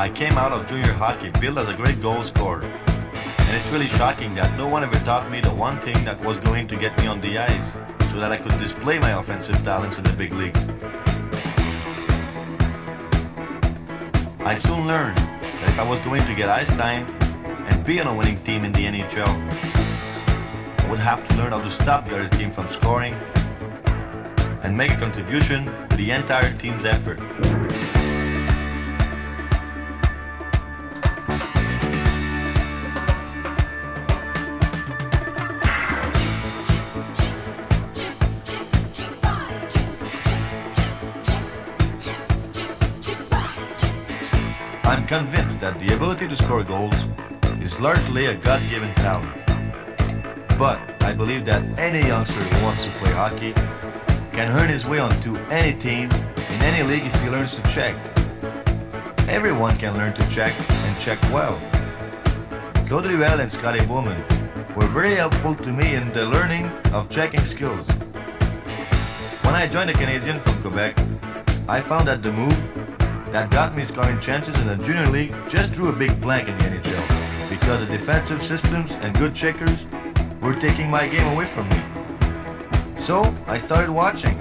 I came out of junior hockey built as a great goal scorer. And it's really shocking that no one ever taught me the one thing that was going to get me on the ice so that I could display my offensive talents in the big leagues. I soon learned that if I was going to get ice time and be on a winning team in the NHL, I would have to learn how to stop the other team from scoring and make a contribution to the entire team's effort. I'm convinced that the ability to score goals is largely a God-given talent. But I believe that any youngster who wants to play hockey can earn his way onto any team in any league if he learns to check. Everyone can learn to check and check well. Claude Ruel and Scotty Bowman were very helpful to me in the learning of checking skills. When I joined the Canadiens from Quebec, I found that the move that got me scoring chances in the junior league just drew a big blank in the NHL because the defensive systems and good checkers were taking my game away from me. So I started watching,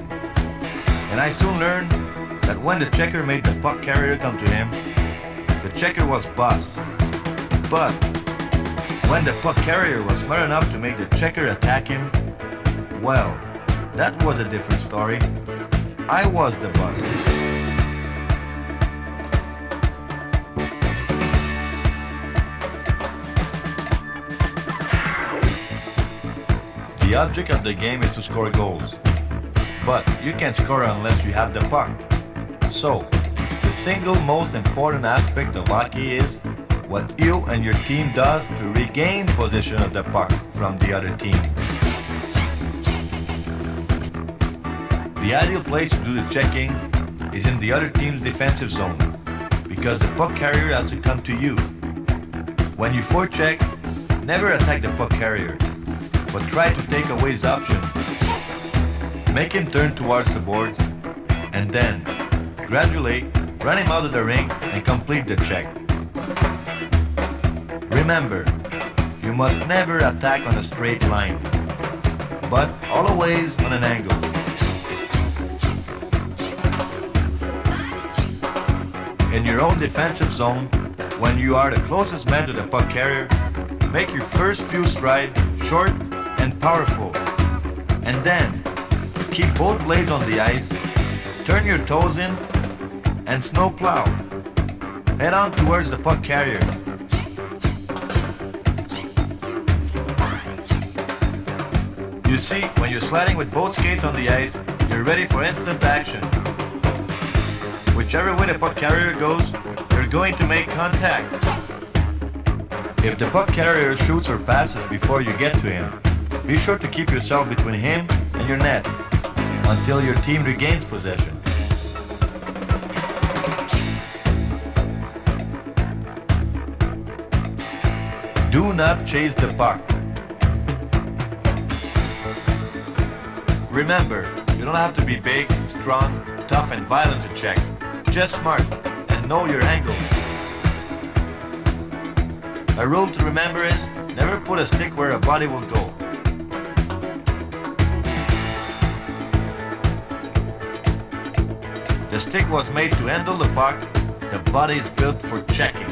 and I soon learned that when the checker made the puck carrier come to him, the checker was boss. But when the puck carrier was smart enough to make the checker attack him, well, that was a different story. I was the boss. The object of the game is to score goals, but you can't score unless you have the puck. So, the single most important aspect of hockey is what you and your team does to regain possession of the puck from the other team. The ideal place to do the checking is in the other team's defensive zone, because the puck carrier has to come to you. When you forecheck, never attack the puck carrier, but try to take away his option. Make him turn towards the boards, and then, gradually, run him out of the ring and complete the check. Remember, you must never attack on a straight line, but always on an angle. In your own defensive zone, when you are the closest man to the puck carrier, make your first few strides short and powerful, and then keep both blades on the ice, turn your toes in, and snow plow. Head on towards the puck carrier. You see, when you're sliding with both skates on the ice, you're ready for instant action. Whichever way the puck carrier goes, you're going to make contact. If the puck carrier shoots or passes before you get to him, be sure to keep yourself between him and your net until your team regains possession. Do not chase the puck. Remember, you don't have to be big, strong, tough and violent to check. Just smart and know your angles. A rule to remember is never put a stick where a body will go. The stick was made to handle the puck, the body is built for checking.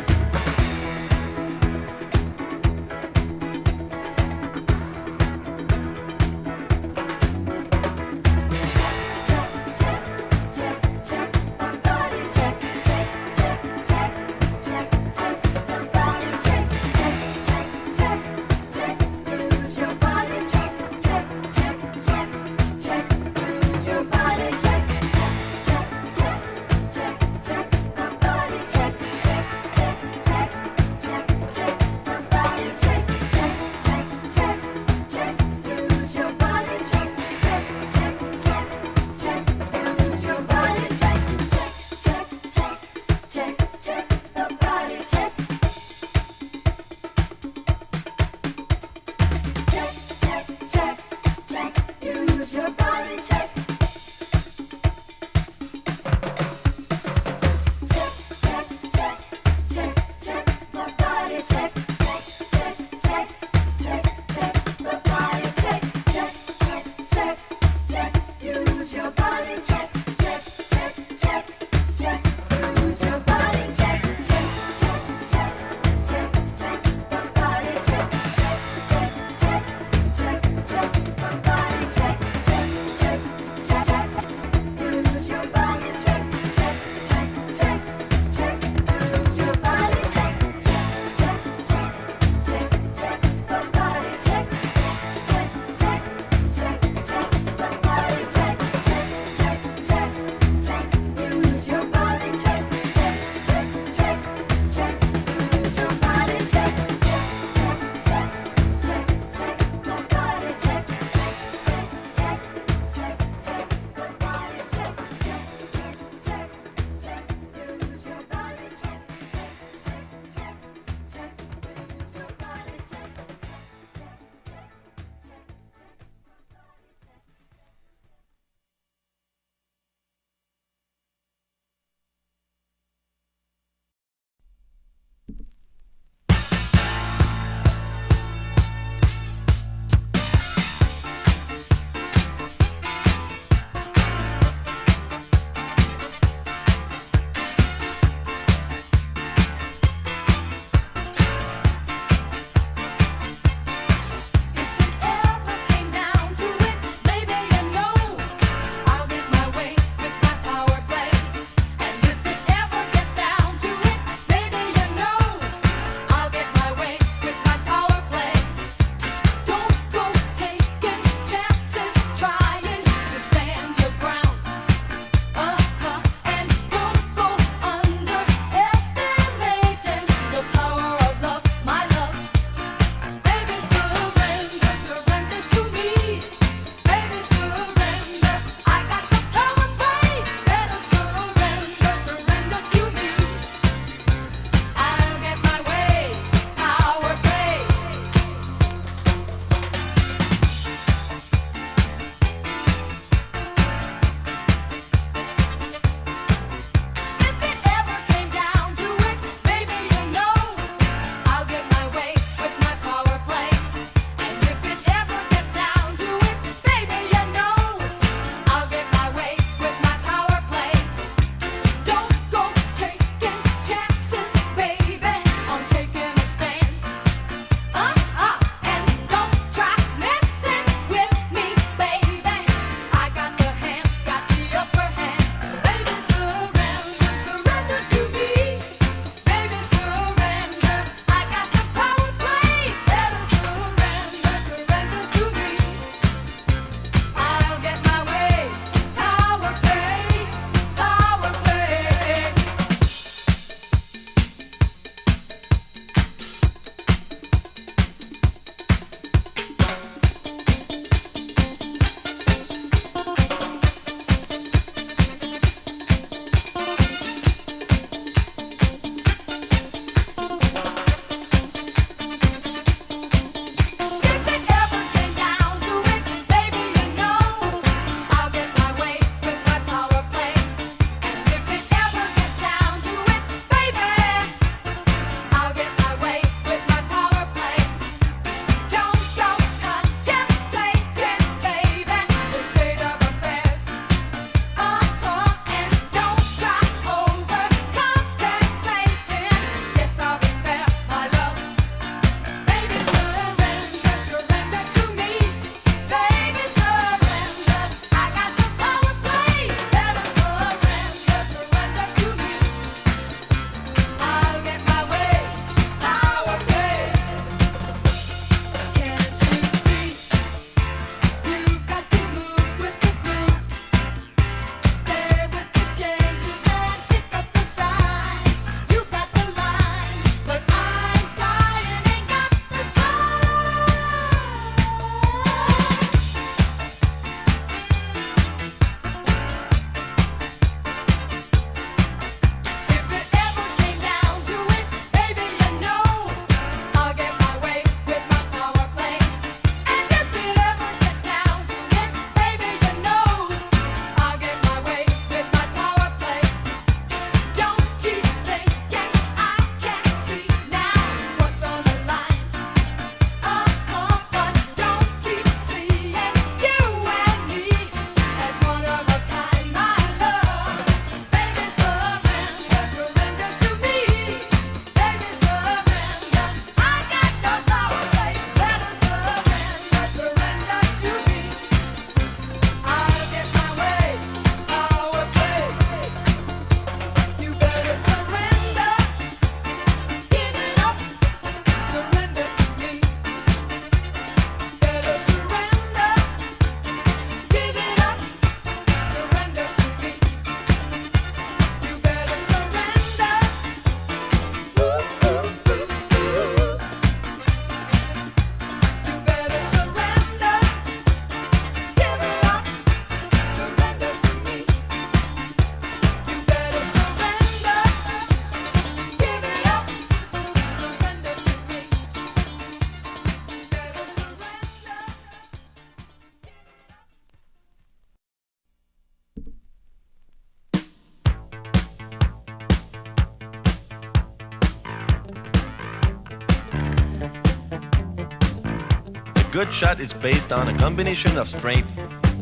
good shot is based on a combination of strength,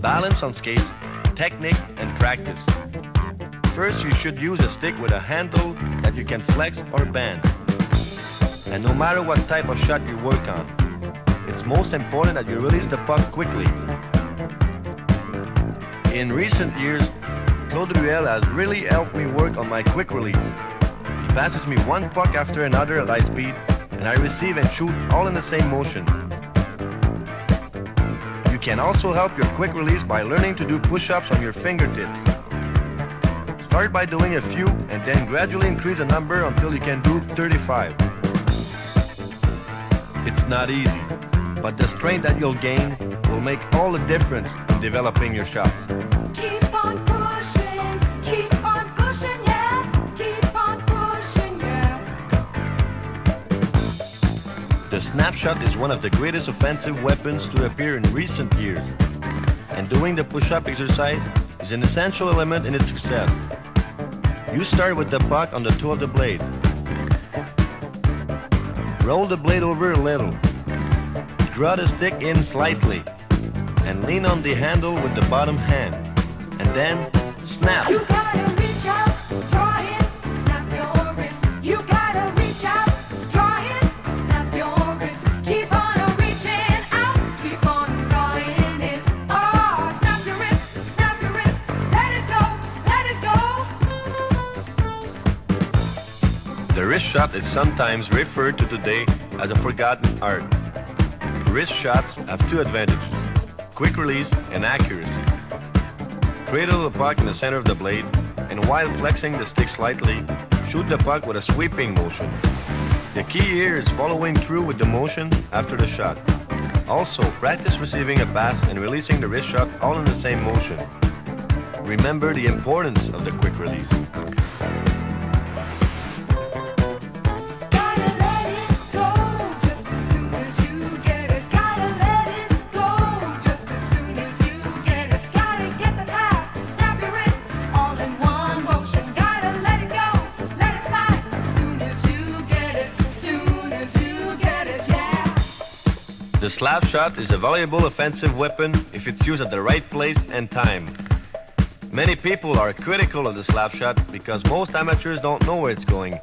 balance on skates, technique, and practice. First, you should use a stick with a handle that you can flex or bend. And no matter what type of shot you work on, it's most important that you release the puck quickly. In recent years, Claude Ruel has really helped me work on my quick release. He passes me one puck after another at high speed, and I receive and shoot all in the same motion. You can also help your quick release by learning to do push-ups on your fingertips. Start by doing a few and then gradually increase the number until you can do 35. It's not easy, but the strength that you'll gain will make all the difference in developing your shots. Keep on pushing, yeah. Keep on pushing, yeah. The snapshot is one of the greatest offensive weapons to appear in recent years, and doing the push-up exercise is an essential element in its success. You start with the puck on the toe of the blade. Roll the blade over a little. Draw the stick in slightly and lean on the handle with the bottom hand. And then snap. You gotta reach out, draw in, snap your wrist. You gotta reach out, draw in, snap your wrist. Keep on reaching out, keep on drawing in. Oh, snap your wrist, let it go, let it go. The wrist shot is sometimes referred to today as a forgotten art. Wrist shots have two advantages: quick release and accuracy. Cradle the puck in the center of the blade, and while flexing the stick slightly, shoot the puck with a sweeping motion. The key here is following through with the motion after the shot. Also, practice receiving a pass and releasing the wrist shot all in the same motion. Remember the importance of the quick release. Gotta let it go just as soon as you get it. Gotta let it go just as soon as you get it. Gotta get the pass, snap your wrist, all in one motion. Gotta let it go, let it fly as soon as you get it. Soon as you get it, yeah. The slap shot is a valuable offensive weapon if it's used at the right place and time. Many people are critical of the slap shot because most amateurs don't know where it's going,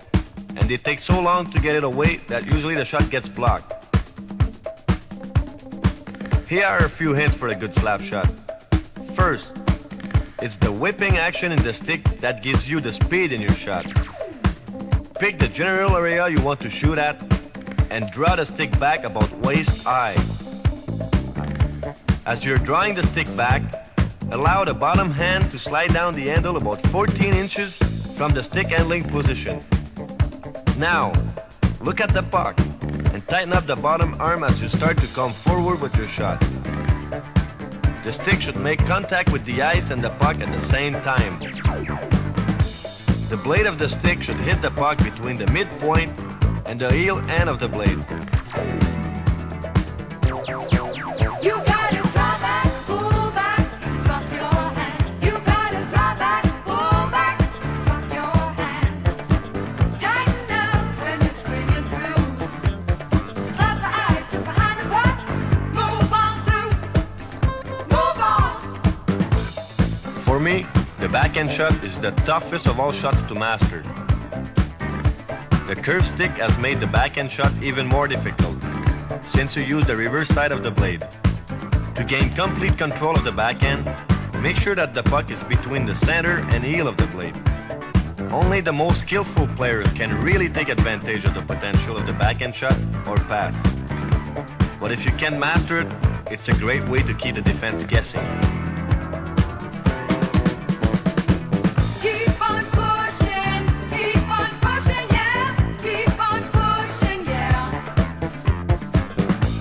and they take so long to get it away that usually the shot gets blocked. Here are a few hints for a good slap shot. First, it's the whipping action in the stick that gives you the speed in your shot. Pick the general area you want to shoot at and draw the stick back about waist high. As you're drawing the stick back, allow the bottom hand to slide down the handle about 14 inches from the stick handling position. Now, look at the puck and tighten up the bottom arm as you start to come forward with your shot. The stick should make contact with the ice and the puck at the same time. The blade of the stick should hit the puck between the midpoint and the heel end of the blade. You gotta draw back, pull back, drop your hand. You gotta draw back, pull back, drop your hand. Tighten up when you're swinging through. Slap the eyes just behind the puck. Move on through. Move on. For me, the backhand shot is the toughest of all shots to master. The curved stick has made the backhand shot even more difficult, since you use the reverse side of the blade. To gain complete control of the backhand, make sure that the puck is between the center and heel of the blade. Only the most skillful players can really take advantage of the potential of the backhand shot or pass. But if you can master it, it's a great way to keep the defense guessing. Keep on pushing, yeah. Keep on pushing, yeah.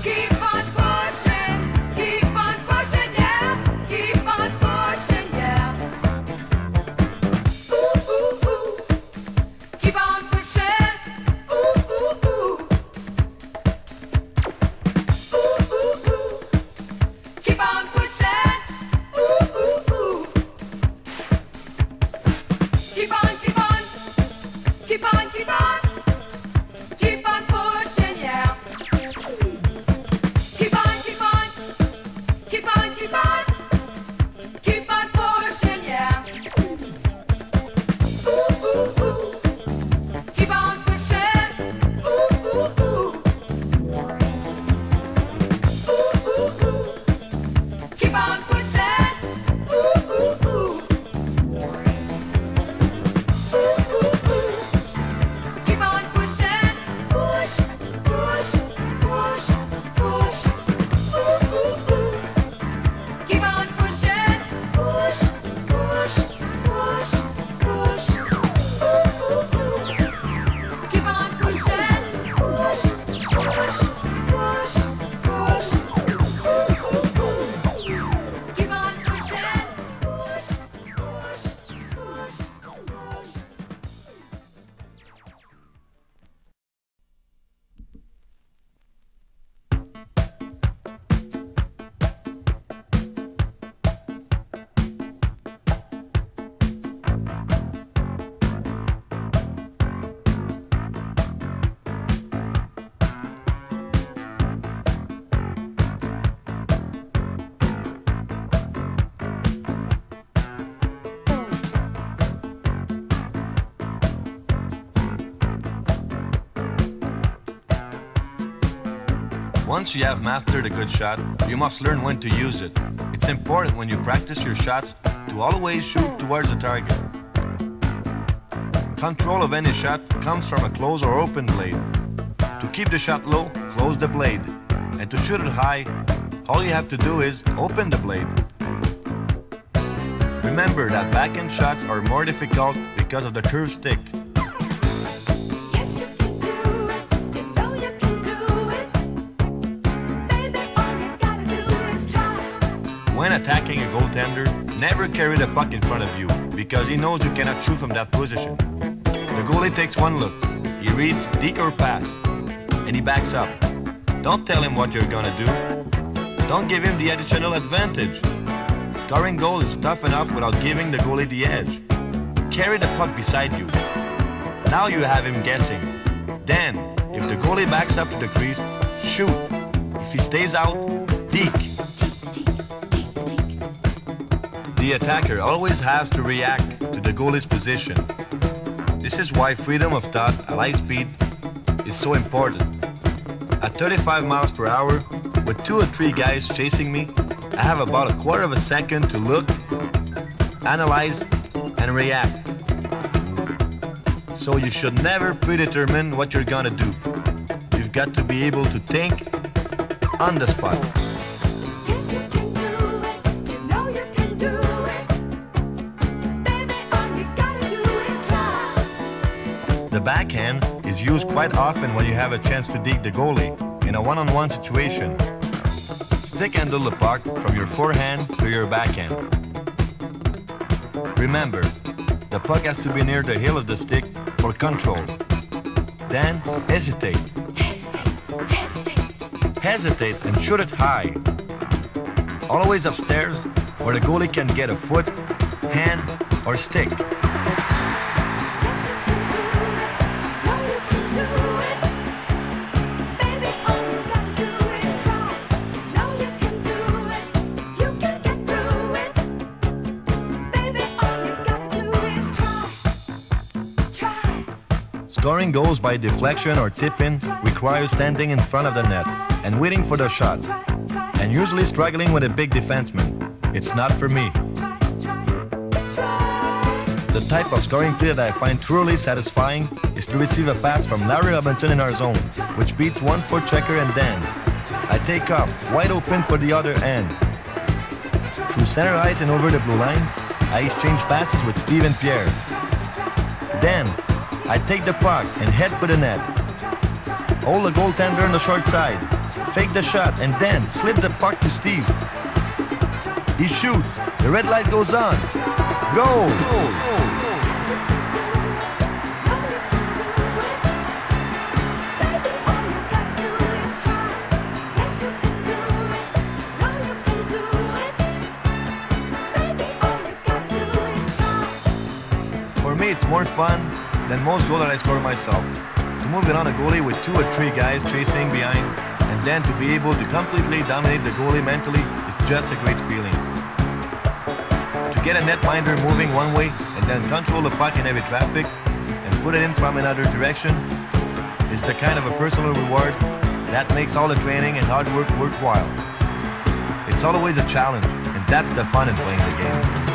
Keep on pushing, yeah. Keep on pushing, yeah. Ooh, ooh, ooh. Keep on pushing. Ooh, ooh, ooh. Ooh, ooh, ooh. Keep on pushing. Once you have mastered a good shot, you must learn when to use it. It's important when you practice your shots to always shoot towards the target. Control of any shot comes from a closed or open blade. To keep the shot low, close the blade. And to shoot it high, all you have to do is open the blade. Remember that backhand shots are more difficult because of the curved stick. Yes, you can do it. You know you can do it. Baby, all you gotta do is try. When attacking a goaltender, never carry the puck in front of you because he knows you cannot shoot from that position. The goalie takes one look, he reads deke or pass, and he backs up. Don't tell him what you're gonna do. Don't give him the additional advantage. Scoring goals is tough enough without giving the goalie the edge. Carry the puck beside you. Now you have him guessing. Then, if the goalie backs up to the crease, shoot. If he stays out, deke. The attacker always has to react to the goalie's position. This is why freedom of thought at high speed is so important. At 35 miles per hour, with 2 or 3 guys chasing me, I have about a quarter of a second to look, analyze, and react. So you should never predetermine what you're gonna do. You've got to be able to think on the spot. Yes, you can do it. You know you can do it. Baby, all you gotta do is try. The backhand is used quite often when you have a chance to deke the goalie in a one-on-one situation. Stick handle the puck from your forehand to your backhand. Remember, the puck has to be near the heel of the stick for control. Then hesitate. Hesitate and shoot it high. Always upstairs where the goalie can get a foot, hand, or stick. Yes, you can do it. No, you can do it. Baby, all you gotta do is try. You know you can do it. You can get through it. Baby, all you gotta do is try. Try. Scoring goals by deflection or tip-in requires standing in front of the net and waiting for the shot, and usually struggling with a big defenseman. It's not for me. The type of scoring play that I find truly satisfying is to receive a pass from Larry Robinson in our zone, which beats 1-foot checker and then I take off, wide open for the other end. Through center ice and over the blue line, I exchange passes with Steve and Pierre. Then, I take the puck and head for the net. Hold the goaltender on the short side, fake the shot, and then slip the puck to Steve. He shoots, the red light goes on. Goal! Yes, you can do it. No, you can do it. Baby, all you gotta do is try. Yes, you can do it. No, you can do it. Baby, all you gotta do is try. For me, it's more fun than most goals that I score myself. To move it on a goalie with 2 or 3 guys chasing behind, and then to be able to completely dominate the goalie mentally is just a great feeling. To get a netminder moving one way and then control the puck in heavy traffic and put it in from another direction is the kind of a personal reward that makes all the training and hard work worthwhile. It's always a challenge, and that's the fun in playing the game.